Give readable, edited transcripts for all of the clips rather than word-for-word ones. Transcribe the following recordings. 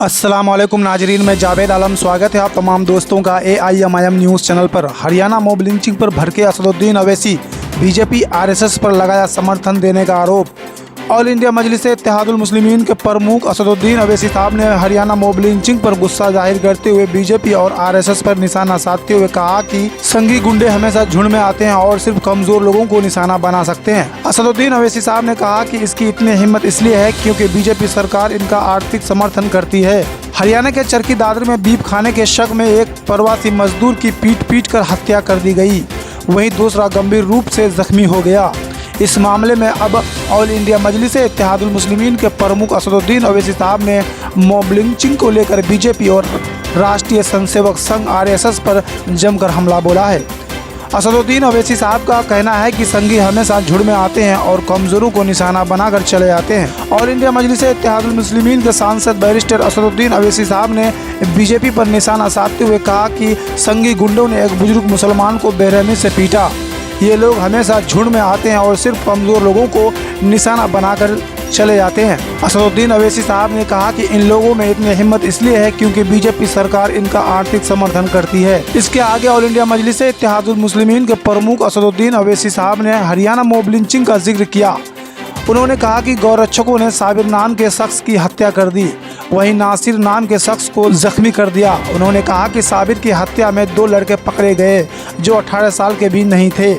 अस्सलामुअलैकुम नाजरीन, मैं जावेद आलम। स्वागत है आप तमाम दोस्तों का AIMIM न्यूज़ चैनल पर। हरियाणा मॉब लिंचिंग पर भड़के असदुद्दीन अवैसी, बीजेपी RSS पर लगाया समर्थन देने का आरोप। ऑल इंडिया मजलिस-ए-इत्तेहादुल मुस्लिमीन के प्रमुख असदुद्दीन अवैसी साहब ने हरियाणा मॉब लिंचिंग पर गुस्सा जाहिर करते हुए बीजेपी और RSS पर निशाना साधते हुए कहा कि संघी गुंडे हमेशा झुंड में आते हैं और सिर्फ कमजोर लोगों को निशाना बना सकते हैं। असदुद्दीन अवैसी साहब ने कहा कि इसकी इतनी हिम्मत इसलिए है क्योंकि बीजेपी सरकार इनका आर्थिक समर्थन करती है। हरियाणा के चरखी दादर में बीफ खाने के शक में एक प्रवासी मजदूर की पीट कर हत्या कर दी गई, वहीं दूसरा गंभीर रूप से जख्मी हो गया। इस मामले में अब ऑल इंडिया मजलिस-ए-इत्तेहादुल मुस्लिमीन के प्रमुख असदुद्दीन अवैसी साहब ने मॉब लिंचिंग को लेकर बीजेपी और राष्ट्रीय स्वयंसेवक संघ RSS पर जमकर हमला बोला है। असदुद्दीन अवैसी साहब का कहना है कि संघी हमेशा झुंड में आते हैं और कमजोरों को निशाना बनाकर चले जाते हैं। ऑल इंडिया मजलिस-ए-इत्तेहादुल मुस्लिमीन के सांसद बैरिस्टर असदुद्दीन अवैसी साहब ने बीजेपी पर निशाना साधते हुए कहा कि संघी गुंडों ने एक बुजुर्ग मुसलमान को बेरहमी से पीटा। ये लोग हमेशा झुंड में आते हैं और सिर्फ कमज़ोर लोगों को निशाना बनाकर चले जाते हैं। असदुद्दीन अवैसी साहब ने कहा कि इन लोगों में इतनी हिम्मत इसलिए है क्योंकि बीजेपी सरकार इनका आर्थिक समर्थन करती है। इसके आगे ऑल इंडिया मजलिस-ए-इत्तेहादुल मुस्लिमीन के प्रमुख असदुद्दीन अवैसी साहब ने हरियाणा मॉब लिंचिंग का जिक्र किया। उन्होंने कहा कि गौरक्षकों ने साबिर नाम के शख्स की हत्या कर दी, वहीं नासिर नाम के शख्स को जख्मी कर दिया। उन्होंने कहा कि साबिर की हत्या में 2 लड़के पकड़े गए जो 18 साल के भी नहीं थे।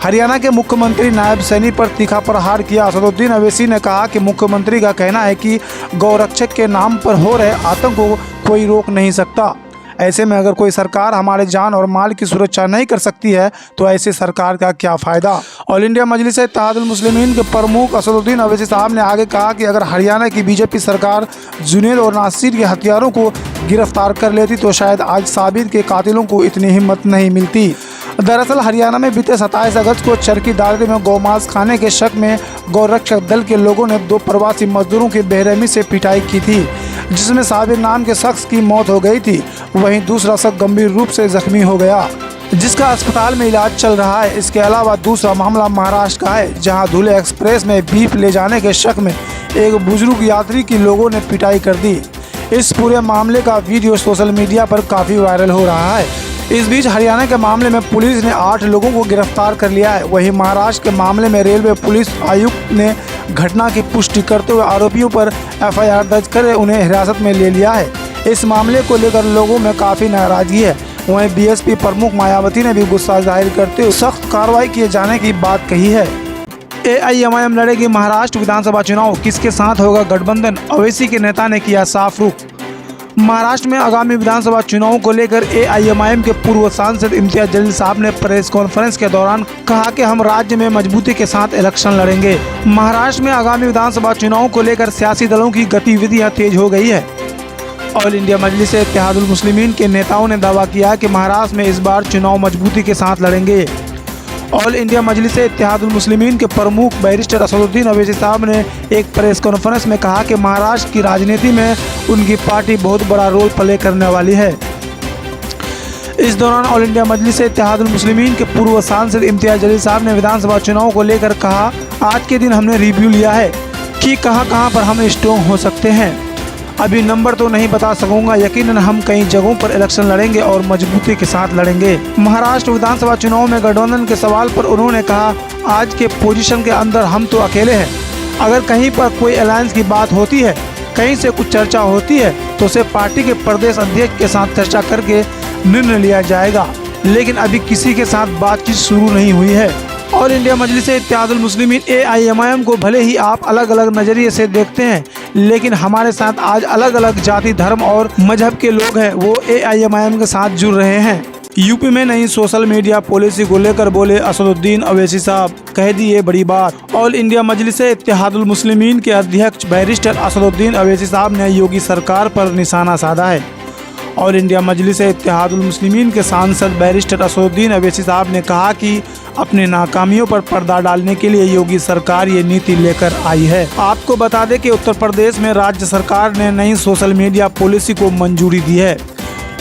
हरियाणा के मुख्यमंत्री नायब सैनी पर तीखा प्रहार किया। असदुद्दीन अवैसी ने कहा कि मुख्यमंत्री का कहना है कि गौरक्षक के नाम पर हो रहे आतंक को कोई रोक नहीं सकता। ऐसे में अगर कोई सरकार हमारे जान और माल की सुरक्षा नहीं कर सकती है तो ऐसी सरकार का क्या फ़ायदा। ऑल इंडिया मजलिस-ए-इत्तेहादुल मुस्लिमीन के प्रमुख असदुद्दीन अवैसी साहब ने आगे कहा कि अगर हरियाणा की बीजेपी सरकार जुनैद और नासिर के हथियारों को गिरफ्तार कर लेती तो शायद आज साबिर के कातिलों को इतनी हिम्मत नहीं मिलती। दरअसल हरियाणा में बीते 27 अगस्त को चरखी दादर में गौमांस खाने के शक में गौरक्षक दल के लोगों ने 2 प्रवासी मजदूरों की बेरहमी से पिटाई की थी, जिसमें साबिर नाम के शख्स की मौत हो गई थी, वहीं दूसरा शख्स गंभीर रूप से जख्मी हो गया, जिसका अस्पताल में इलाज चल रहा है। इसके अलावा दूसरा मामला महाराष्ट्र का है, जहां धुले एक्सप्रेस में बीफ ले जाने के शक में एक बुजुर्ग यात्री की लोगों ने पिटाई कर दी। इस पूरे मामले का वीडियो सोशल मीडिया पर काफ़ी वायरल हो रहा है। इस बीच हरियाणा के मामले में पुलिस ने 8 लोगों को गिरफ्तार कर लिया है। वहीं महाराष्ट्र के मामले में रेलवे पुलिस आयुक्त ने घटना की पुष्टि करते हुए आरोपियों पर FIR दर्ज कर उन्हें हिरासत में ले लिया है। इस मामले को लेकर लोगों में काफ़ी नाराजगी है। वहीं BSP प्रमुख मायावती ने भी गुस्सा जाहिर करते हुए सख्त कार्रवाई किए जाने की बात कही है। AIMIM लड़ेगी महाराष्ट्र विधानसभा चुनाव, किसके साथ होगा गठबंधन? अवैसी के नेता ने किया साफ रुख। महाराष्ट्र में आगामी विधानसभा चुनावों को लेकर AIMIM के पूर्व सांसद इम्तियाज जलील साहब ने प्रेस कॉन्फ्रेंस के दौरान कहा कि हम राज्य में मजबूती के साथ इलेक्शन लड़ेंगे। महाराष्ट्र में आगामी विधानसभा चुनावों को लेकर सियासी दलों की गतिविधियां तेज हो गई है। ऑल इंडिया मजलिस-ए-इत्तेहादुल मुस्लिमीन के नेताओं ने दावा किया कि महाराष्ट्र में इस बार चुनाव मजबूती के साथ लड़ेंगे। ऑल इंडिया मजलिस-ए-इत्तेहादुल मुस्लिमीन के प्रमुख बैरिस्टर असदुद्दीन अवैसी साहब ने एक प्रेस कॉन्फ्रेंस में कहा कि महाराष्ट्र की राजनीति में उनकी पार्टी बहुत बड़ा रोल प्ले करने वाली है। इस दौरान ऑल इंडिया मजलिस-ए-इत्तेहादुल मुस्लिमीन के पूर्व सांसद इम्तियाज जलील साहब ने विधानसभा चुनाव को लेकर कहा, आज के दिन हमने रिव्यू लिया है कि कहां पर हम स्ट्रॉन्ग हो सकते हैं। अभी नंबर तो नहीं बता सकूंगा, यकीनन हम कई जगहों पर इलेक्शन लड़ेंगे और मजबूती के साथ लड़ेंगे। महाराष्ट्र विधानसभा चुनाव में गठबंधन के सवाल पर उन्होंने कहा, आज के पोजीशन के अंदर हम तो अकेले हैं। अगर कहीं पर कोई अलायंस की बात होती है, कहीं से कुछ चर्चा होती है तो उसे पार्टी के प्रदेश अध्यक्ष के साथ चर्चा करके निर्णय लिया जाएगा, लेकिन अभी किसी के साथ बातचीत शुरू नहीं हुई है। ऑल इंडिया मजलिस-ए-इत्तेहादुल मुस्लिमीन AIMIM को भले ही आप अलग अलग नज़रिए से देखते हैं, लेकिन हमारे साथ आज अलग अलग जाति, धर्म और मजहब के लोग हैं, वो AIMIM के साथ जुड़ रहे हैं। यूपी में नई सोशल मीडिया पॉलिसी को लेकर बोले असदुद्दीन अवैसी साहब, कह दी ये बड़ी बात। ऑल इंडिया मजलिस-ए-इत्तेहादुल मुस्लिमीन के अध्यक्ष बैरिस्टर असदुद्दीन अवैसी साहब ने योगी सरकार पर निशाना साधा है। ऑल इंडिया मजलिस-ए-इत्तेहादुल मुस्लिमीन के सांसद बैरिस्टर असदुद्दीन अवैसी साहब ने कहा कि अपनी नाकामियों पर पर्दा डालने के लिए योगी सरकार ये नीति लेकर आई है। आपको बता दें कि उत्तर प्रदेश में राज्य सरकार ने नई सोशल मीडिया पॉलिसी को मंजूरी दी है।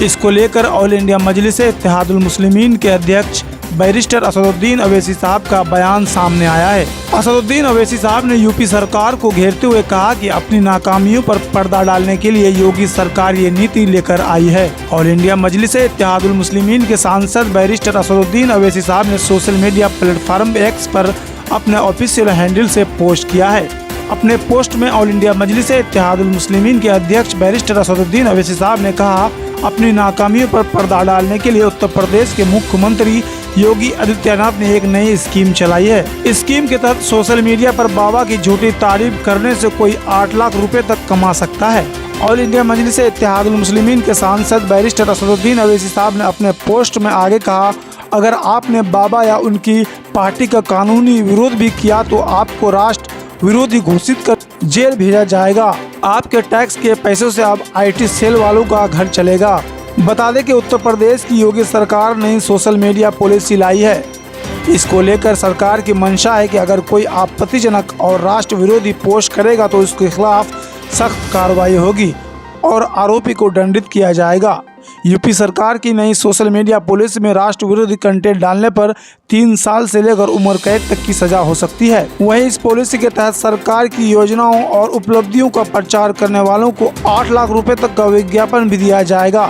इसको लेकर ऑल इंडिया मजलिस-ए-इत्तेहादुल मुस्लिमीन के अध्यक्ष बैरिस्टर असदुद्दीन अवैसी साहब का बयान सामने आया है। असदुद्दीन अवैसी साहब ने यूपी सरकार को घेरते हुए कहा कि अपनी नाकामियों पर पर्दा डालने के लिए योगी सरकार ये नीति लेकर आई है। ऑल इंडिया मजलिस-ए-इत्तेहादुल मुस्लिमीन के सांसद बैरिस्टर असदुद्दीन अवैसी साहब ने सोशल मीडिया प्लेटफॉर्म एक्स पर अपने ऑफिशियल हैंडल से पोस्ट किया है। अपने पोस्ट में ऑल इंडिया मजलिस-ए-इत्तेहादुल मुस्लिमीन के अध्यक्ष बैरिस्टर असदुद्दीन अवैसी साहब ने कहा, अपनी नाकामियों पर पर्दा डालने के लिए उत्तर प्रदेश के मुख्यमंत्री योगी आदित्यनाथ ने एक नई स्कीम चलाई है। इस स्कीम के तहत सोशल मीडिया पर बाबा की झूठी तारीफ करने से कोई 8 लाख रुपए तक कमा सकता है। ऑल इंडिया मजलिस-ए-इत्तेहादुल मुस्लिमीन के सांसद बैरिस्टर असदुद्दीन अवैसी साहब ने अपने पोस्ट में आगे कहा, अगर आपने बाबा या उनकी पार्टी का कानूनी विरोध भी किया तो आपको राष्ट्र विरोधी घोषित कर जेल भेजा जाएगा। आपके टैक्स के पैसों से अब IT सेल वालों का घर चलेगा। बता दें कि उत्तर प्रदेश की योगी सरकार ने सोशल मीडिया पॉलिसी लाई है। इसको लेकर सरकार की मंशा है कि अगर कोई आपत्तिजनक और राष्ट्र विरोधी पोस्ट करेगा तो उसके खिलाफ सख्त कार्रवाई होगी और आरोपी को दंडित किया जाएगा। यूपी सरकार की नई सोशल मीडिया पॉलिसी में राष्ट्र विरोधी कंटेंट डालने पर 3 साल से लेकर उम्र कैद तक की सजा हो सकती है। वहीं इस पॉलिसी के तहत सरकार की योजनाओं और उपलब्धियों का प्रचार करने वालों को 8 लाख रुपए तक का विज्ञापन भी दिया जाएगा,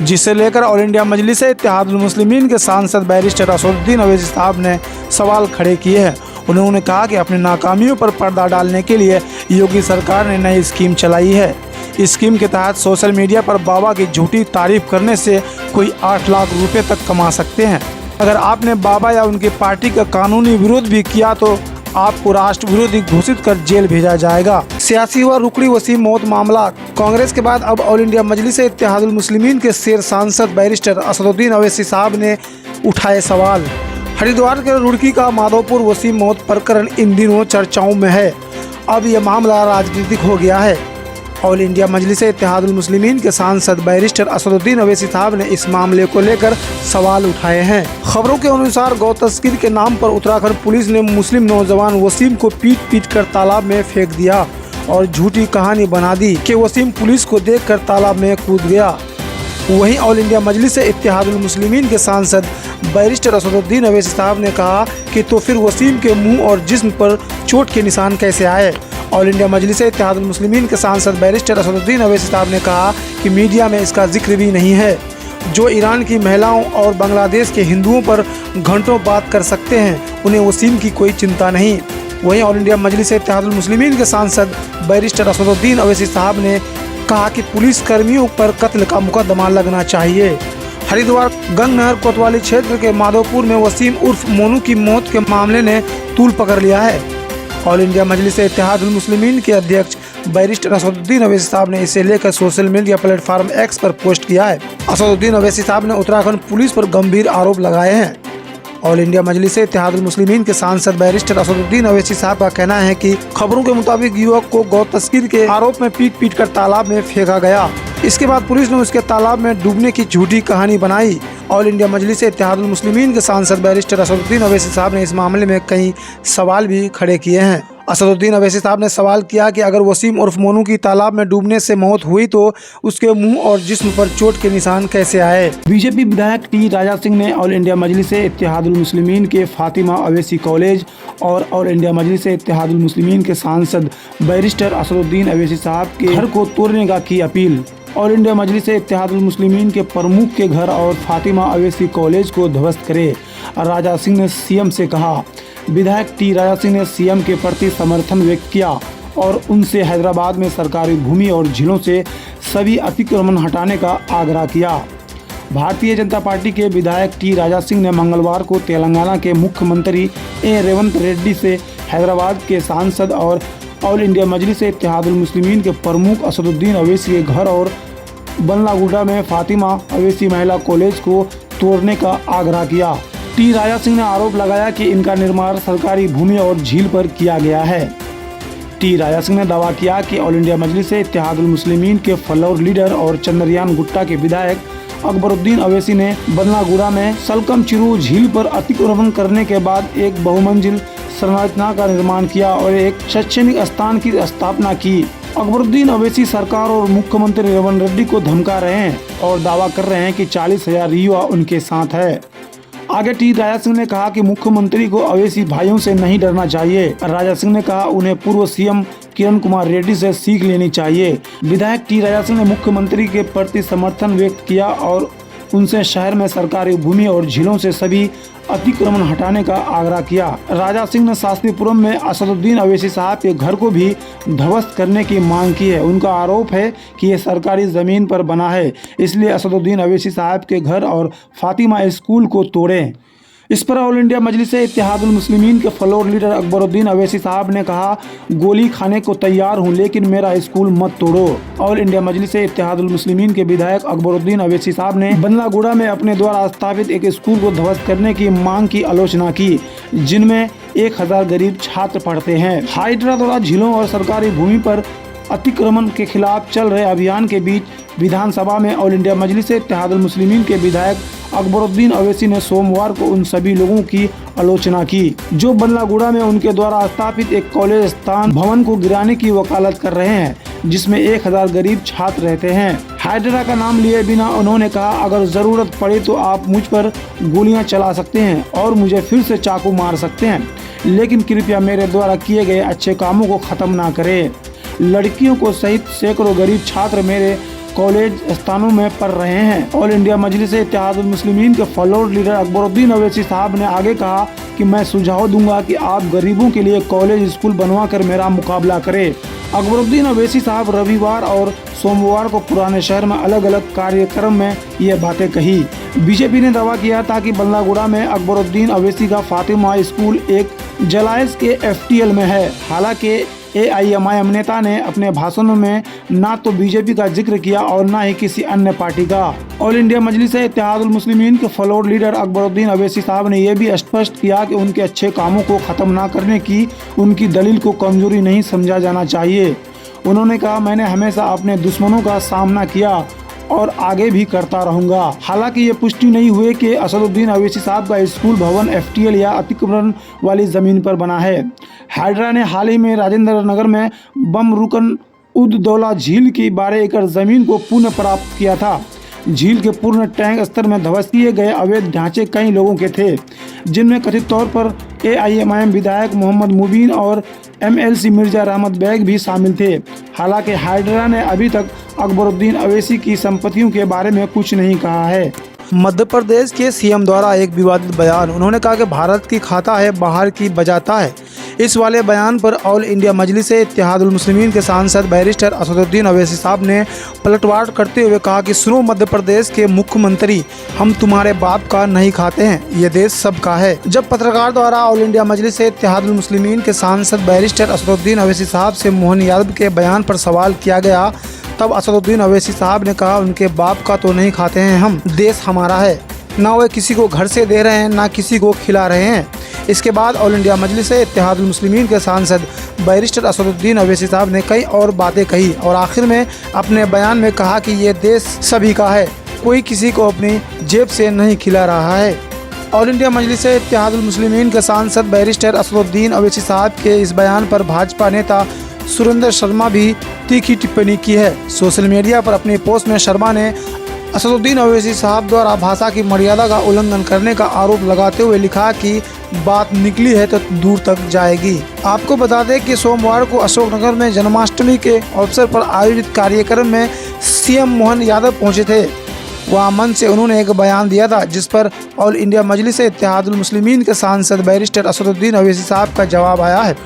जिसे लेकर ऑल इंडिया मजलिस-ए-इत्तेहादुल मुस्लिमीन के सांसद बैरिस्टर असदुद्दीन अवैसी साहब ने सवाल खड़े किए हैं। उन्होंने कहा कि अपनी नाकामियों पर पर्दा डालने के लिए योगी सरकार ने नई स्कीम चलाई है। इस स्कीम के तहत सोशल मीडिया पर बाबा की झूठी तारीफ करने से कोई 8 लाख रुपए तक कमा सकते हैं। अगर आपने बाबा या उनकी पार्टी का कानूनी विरोध भी किया तो आपको राष्ट्र विरोधी घोषित कर जेल भेजा जाएगा। सियासी हुआ रुकड़ी वसीम मौत मामला। कांग्रेस के बाद अब ऑल इंडिया मजलिस-ए-इत्तेहादुल मुस्लिमीन के शेर सांसद बैरिस्टर असदुद्दीन अवैसी साहब ने उठाए सवाल। हरिद्वार के रुड़की का माधोपुर वसीम मौत प्रकरण इन दिनों चर्चाओं में है। अब यह मामला राजनीतिक हो गया है। ऑल इंडिया मजलिस-ए-इत्तेहादुल मुस्लिमीन के सांसद बैरिस्टर असदुद्दीन अवैसी साहब ने इस मामले को लेकर सवाल उठाए हैं। खबरों के अनुसार गौ तस्करी के नाम पर उत्तराखंड पुलिस ने मुस्लिम नौजवान वसीम को पीट कर तालाब में फेंक दिया और झूठी कहानी बना दी कि वसीम पुलिस को देखकर तालाब में कूद गया। वहीं ऑल इंडिया मजलिस-ए-इत्तेहादुल मुस्लिमीन के सांसद बैरिस्टर असदुद्दीन अवैसी साहब ने कहा कि तो फिर वसीम के मुंह और जिस्म पर चोट के निशान कैसे आए। ऑल इंडिया मजलिस-ए-इत्तेहादुल मुस्लिमीन के सांसद बैरिस्टर असदुद्दीन अवैसी साहब ने कहा कि मीडिया में इसका जिक्र भी नहीं है। जो ईरान की महिलाओं और बांग्लादेश के हिंदुओं पर घंटों बात कर सकते हैं, उन्हें वसीम की कोई चिंता नहीं। वहीं ऑल इंडिया मजलिस-ए-इत्तेहादुल मुस्लिमीन के सांसद बैरिस्टर असदुद्दीन अवैसी साहब ने कहा कि पुलिस कर्मियों पर कत्ल का मुकदमा लगना चाहिए। हरिद्वार गंगनहर कोतवाली क्षेत्र के माधोपुर में वसीम उर्फ मोनू की मौत के मामले ने तूल पकड़ लिया है। ऑल इंडिया मजलिस-ए-इत्तेहादुल मुस्लिमीन के अध्यक्ष बैरिस्टर असदुद्दीन अवैसी साहब ने इसे लेकर सोशल मीडिया प्लेटफॉर्म एक्स पर पोस्ट किया है। असदुद्दीन अवैसी साहब ने उत्तराखंड पुलिस पर गंभीर आरोप लगाए हैं। ऑल इंडिया मजलिस-ए-इत्तेहादुल मुस्लिमीन के सांसद बैरिस्टर असदुद्दीन अवैसी साहब का कहना है कि खबरों के मुताबिक युवक को गौ तस्करी के आरोप में पीट कर तालाब में फेंका गया। इसके बाद पुलिस ने उसके तालाब में डूबने की झूठी कहानी बनाई। ऑल इंडिया मजलिस-ए-इत्तेहादुल मुस्लिमीन के सांसद बैरिस्टर असदुद्दीन अवैसी साहब ने इस मामले में कई सवाल भी खड़े किए हैं। असदुद्दीन अवैसी साहब ने सवाल किया कि अगर वसीम उर्फ मोनू की तालाब में डूबने से मौत हुई तो उसके मुंह और जिस्म पर चोट के निशान कैसे आए। बीजेपी विधायक टी राजा सिंह ने ऑल इंडिया मजलिस-ए-इत्तेहादुल मुस्लिमीन के फातिमा अवैसी कॉलेज और ऑल इंडिया मजलिस-ए-इत्तेहादुल मुस्लिमीन के सांसद बैरिस्टर असदुद्दीन अवैसी साहब के घर को तोड़ने का की अपील। ऑल इंडिया मजलिस-ए-इत्तेहादुल मुस्लिमीन के प्रमुख के घर और फातिमा अवैसी कॉलेज को ध्वस्त करे। राजा सिंह ने सीएम से कहा। विधायक टी राजा सिंह ने सीएम के प्रति समर्थन व्यक्त किया और उनसे हैदराबाद में सरकारी भूमि और झीलों से सभी अतिक्रमण हटाने का आग्रह किया। भारतीय जनता पार्टी के विधायक टी राजा सिंह ने मंगलवार को तेलंगाना के मुख्यमंत्री रेवंत रेड्डी से हैदराबाद के सांसद और ऑल इंडिया मजलिस-ए-इत्तेहादुल मुस्लिमीन के प्रमुख असदुद्दीन अवैसी के घर और बल्लागुडा में फातिमा अवैसी महिला कॉलेज को तोड़ने का आग्रह किया। टी राजा सिंह ने आरोप लगाया कि इनका निर्माण सरकारी भूमि और झील पर किया गया है। टी राजा सिंह ने दावा किया कि ऑल इंडिया मजलिस-ए-इत्तेहादुल मुस्लिमीन के फ्लोर लीडर और चंद्रयान गुट्टा के विधायक अकबरुद्दीन अवैसी ने बल्लागुडा में सलकम चिरू झील पर अतिक्रमण करने के बाद एक बहुमंजिल संरचना का निर्माण किया और एक शैक्षणिक स्थान की स्थापना की। अकबरुद्दीन अवैसी सरकार और मुख्यमंत्री रेवंत रेड्डी को धमका रहे हैं और दावा कर रहे हैं कि 40,000 युवा उनके साथ है। आगे टी राजा सिंह ने कहा कि मुख्यमंत्री को अवैसी भाइयों से नहीं डरना चाहिए। राजा सिंह ने कहा उन्हें पूर्व सीएम किरण कुमार रेड्डी से सीख लेनी चाहिए। विधायक टी राजा सिंह ने मुख्यमंत्री के प्रति समर्थन व्यक्त किया और उनसे शहर में सरकारी भूमि और झीलों से सभी अतिक्रमण हटाने का आग्रह किया। राजा सिंह ने शास्त्रीपुरम में असदुद्दीन अवैसी साहब के घर को भी ध्वस्त करने की मांग की है। उनका आरोप है कि ये सरकारी जमीन पर बना है, इसलिए असदुद्दीन अवैसी साहब के घर और फातिमा स्कूल को तोड़ें। इस पर ऑल इंडिया मजलिस-ए-इत्तेहादुल मुस्लिमीन के फ्लोर लीडर अकबरुद्दीन अवैसी साहब ने कहा, गोली खाने को तैयार हूं लेकिन मेरा स्कूल मत तोड़ो। ऑल इंडिया मजलिस-ए-इत्तेहादुल मुस्लिमीन के विधायक अकबरुद्दीन अवैसी साहब ने बंदलागुड़ा में अपने द्वारा स्थापित एक स्कूल को ध्वस्त करने की मांग की आलोचना की, जिनमें 1000 गरीब छात्र पढ़ते हैं। हाइड्रा द्वारा झीलों और सरकारी भूमि पर अतिक्रमण के खिलाफ चल रहे अभियान के बीच विधानसभा में ऑल इंडिया मजलिस-ए-इत्तेहादुल मुस्लिमीन के विधायक अकबरुद्दीन अवैसी ने सोमवार को उन सभी लोगों की आलोचना की जो बंदलागुड़ा में उनके द्वारा स्थापित एक कॉलेज स्थान भवन को गिराने की वकालत कर रहे हैं, जिसमें 1000 गरीब छात्र रहते हैं। हाइड्रा का नाम लिए बिना उन्होंने कहा, अगर जरूरत पड़े तो आप मुझ पर गोलियां चला सकते हैं और मुझे फिर से चाकू मार सकते हैं, लेकिन कृपया मेरे द्वारा किए गए अच्छे कामों को खत्म ना करें। लड़कियों को सहित सैकड़ों गरीब छात्र मेरे कॉलेज स्थानों में पढ़ रहे हैं। ऑल इंडिया मजलिस-ए-इत्तेहादुल मुस्लिमीन के फ्लोर लीडर अकबरुद्दीन अवैसी साहब ने आगे कहा कि मैं सुझाव दूंगा कि आप गरीबों के लिए कॉलेज स्कूल बनवाकर मेरा मुकाबला करें। अकबरुद्दीन अवैसी साहब रविवार और सोमवार को पुराने शहर में अलग अलग कार्यक्रम में ये बातें कही। बीजेपी ने दावा किया था कि बंदलागुड़ा में अकबरुद्दीन अवैसी का फातिमा स्कूल एक जलाइज के FTL में है। हालांकि AIMIM नेता ने अपने भाषणों में ना तो बीजेपी का जिक्र किया और ना ही किसी अन्य पार्टी का। ऑल इंडिया मजलिस-ए-इत्तेहादुल मुस्लिमीन के फ्लोर लीडर अकबरुद्दीन अवैसी साहब ने यह भी स्पष्ट किया कि उनके अच्छे कामों को खत्म ना करने की उनकी दलील को कमजोरी नहीं समझा जाना चाहिए। उन्होंने कहा, मैंने हमेशा अपने दुश्मनों का सामना किया और आगे भी करता रहूंगा। हालांकि ये पुष्टि नहीं हुई कि असदुद्दीन अवैसी साहब का स्कूल भवन FTL या अतिक्रमण वाली जमीन पर बना है। हाइड्रा ने हाल ही में राजेंद्र नगर में बम रुकन उद-दौला झील की 12 एकड़ जमीन को पुनः प्राप्त किया था। झील के पूर्ण टैंक स्तर में ध्वस्त किए गए अवैध ढांचे कई लोगों के थे, जिनमें कथित तौर पर AIMIM विधायक मोहम्मद मुबीन और MLC मिर्जा रहमत बैग भी शामिल थे। हालांकि हाइड्रा ने अभी तक अकबरुद्दीन अवैसी की संपत्तियों के बारे में कुछ नहीं कहा है। मध्य प्रदेश के CM द्वारा एक विवादित बयान। उन्होंने कहा कि भारत की खाता है, बाहर की बजाता है। इस वाले बयान पर ऑल इंडिया मजलिस-ए-इत्तेहादुल मुस्लिमीन के सांसद बैरिस्टर असदुद्दीन अवैसी साहब ने पलटवार करते हुए कहा कि सुनो मध्य प्रदेश के मुख्यमंत्री, हम तुम्हारे बाप का नहीं खाते हैं, ये देश सबका है। जब पत्रकार द्वारा ऑल इंडिया मजलिस-ए-इत्तेहादुल मुस्लिमीन के सांसद बैरिस्टर असदुद्दीन अवैसी साहब से मोहन यादव के बयान पर सवाल किया गया, तब असदुद्दीन अवैसी साहब ने कहा, उनके बाप का तो नहीं खाते हैं हम, देश हमारा है। ना वे किसी को घर से दे रहे हैं, ना किसी को खिला रहे हैं। इसके बाद ऑल इंडिया मजलिस-ए-इत्तेहादुल मुस्लिमीन के सांसद बैरिस्टर असदुद्दीन अवैसी साहब ने कई और बातें कही और आखिर में अपने बयान में कहा कि ये देश सभी का है, कोई किसी को अपनी जेब से नहीं खिला रहा है। ऑल इंडिया मजलिस-ए-इत्तेहादुल मुस्लिमीन के सांसद बैरिस्टर असदुद्दीन अवैसी साहब के इस बयान पर भाजपा नेता सुरेंद्र शर्मा भी तीखी टिप्पणी की है। सोशल मीडिया पर अपनी पोस्ट में शर्मा ने असदुद्दीन अवैसी साहब द्वारा भाषा की मर्यादा का उल्लंघन करने का आरोप लगाते हुए लिखा कि बात निकली है तो दूर तक जाएगी। आपको बता दें कि सोमवार को अशोकनगर में जन्माष्टमी के अवसर पर आयोजित कार्यक्रम में CM मोहन यादव पहुंचे थे। वहां मंच से उन्होंने एक बयान दिया था, जिस पर ऑल इंडिया मजलिस-ए-इत्तेहादुल मुस्लिमीन के सांसद बैरिस्टर असदुद्दीन अवैसी साहब का जवाब आया है।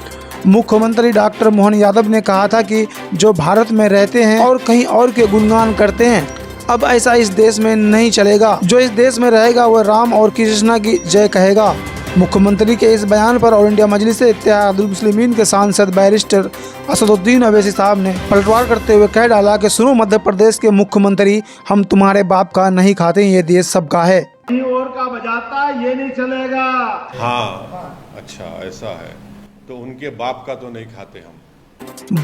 मुख्यमंत्री डॉक्टर मोहन यादव ने कहा था कि जो भारत में रहते हैं और कहीं और के गुणगान करते हैं, अब ऐसा इस देश में नहीं चलेगा। जो इस देश में रहेगा वह राम और कृष्णा की जय कहेगा। मुख्यमंत्री के इस बयान पर ऑल इंडिया मजलिस-ए-इत्तेहादुल मुस्लिमीन के सांसद बैरिस्टर असदुद्दीन अवैसी साहब ने पलटवार करते हुए कह डाला कि सुनो मध्य प्रदेश के मुख्यमंत्री, हम तुम्हारे बाप का नहीं खाते, ये देश सबका है। और का बजाता ये नहीं चलेगा। हाँ, अच्छा ऐसा है, तो उनके बाप का तो नहीं खाते हम।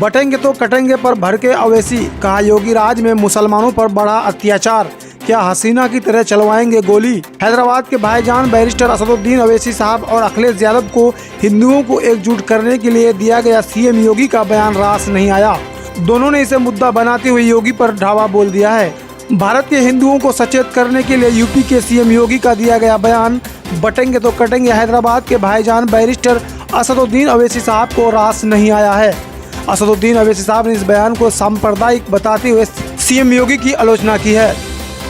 बटेंगे तो कटेंगे पर भर के अवैसी, कहा योगी राज में मुसलमानों पर बड़ा अत्याचार, क्या हसीना की तरह चलवाएंगे गोली। हैदराबाद के भाईजान बैरिस्टर असदुद्दीन अवैसी साहब और अखिलेश यादव को हिंदुओं को एकजुट करने के लिए दिया गया CM योगी का बयान रास नहीं आया। दोनों ने इसे मुद्दा बनाते हुए योगी पर ढावा बोल दिया है। भारत के हिंदुओं को सचेत करने के लिए यूपी के CM योगी का दिया गया बयान बटेंगे तो कटेंगे। हैदराबाद के भाईजान बैरिस्टर असदुद्दीन अवैसी साहब को रास नहीं आया है। असदुद्दीन अवैसी साहब ने इस बयान को सांप्रदायिक बताते हुए सीएम योगी की आलोचना की है।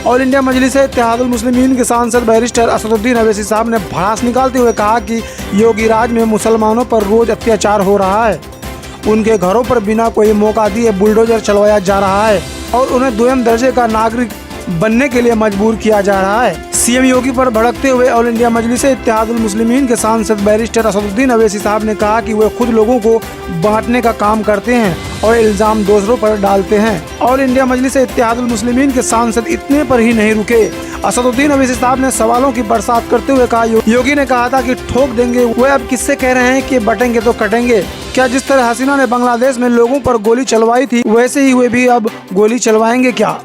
ऑल इंडिया मजलिस-ए-इत्तेहादुल मुस्लिमीन के सांसद बैरिस्टर असदुद्दीन अवैसी साहब ने भड़ास निकालते हुए कहा कि योगी राज में मुसलमानों पर रोज अत्याचार हो रहा है। उनके घरों पर बिना कोई मौका दिए बुलडोजर चलवाया जा रहा है और उन्हें दोयम दर्जे का नागरिक बनने के लिए मजबूर किया जा रहा है। सीएम योगी पर भड़कते हुए ऑल इंडिया मजलिस-ए-इत्तेहादुल मुस्लिमीन के सांसद बैरिस्टर असदुद्दीन अवैसी साहब ने कहा कि वे खुद लोगों को बांटने का काम करते हैं और इल्जाम दूसरों पर डालते हैं। ऑल इंडिया मजलिस-ए-इत्तेहादुल मुस्लिमीन के सांसद इतने पर ही नहीं रुके। असदुद्दीन अवैसी साहब ने सवालों की बरसात करते हुए कहा, योगी ने कहा था कि ठोक देंगे, वे अब किससे कह रहे हैं कि बटेंगे तो कटेंगे? क्या जिस तरह हसीना ने बांग्लादेश में लोगों पर गोली चलवाई थी वैसे ही वे भी अब गोली चलवाएंगे क्या?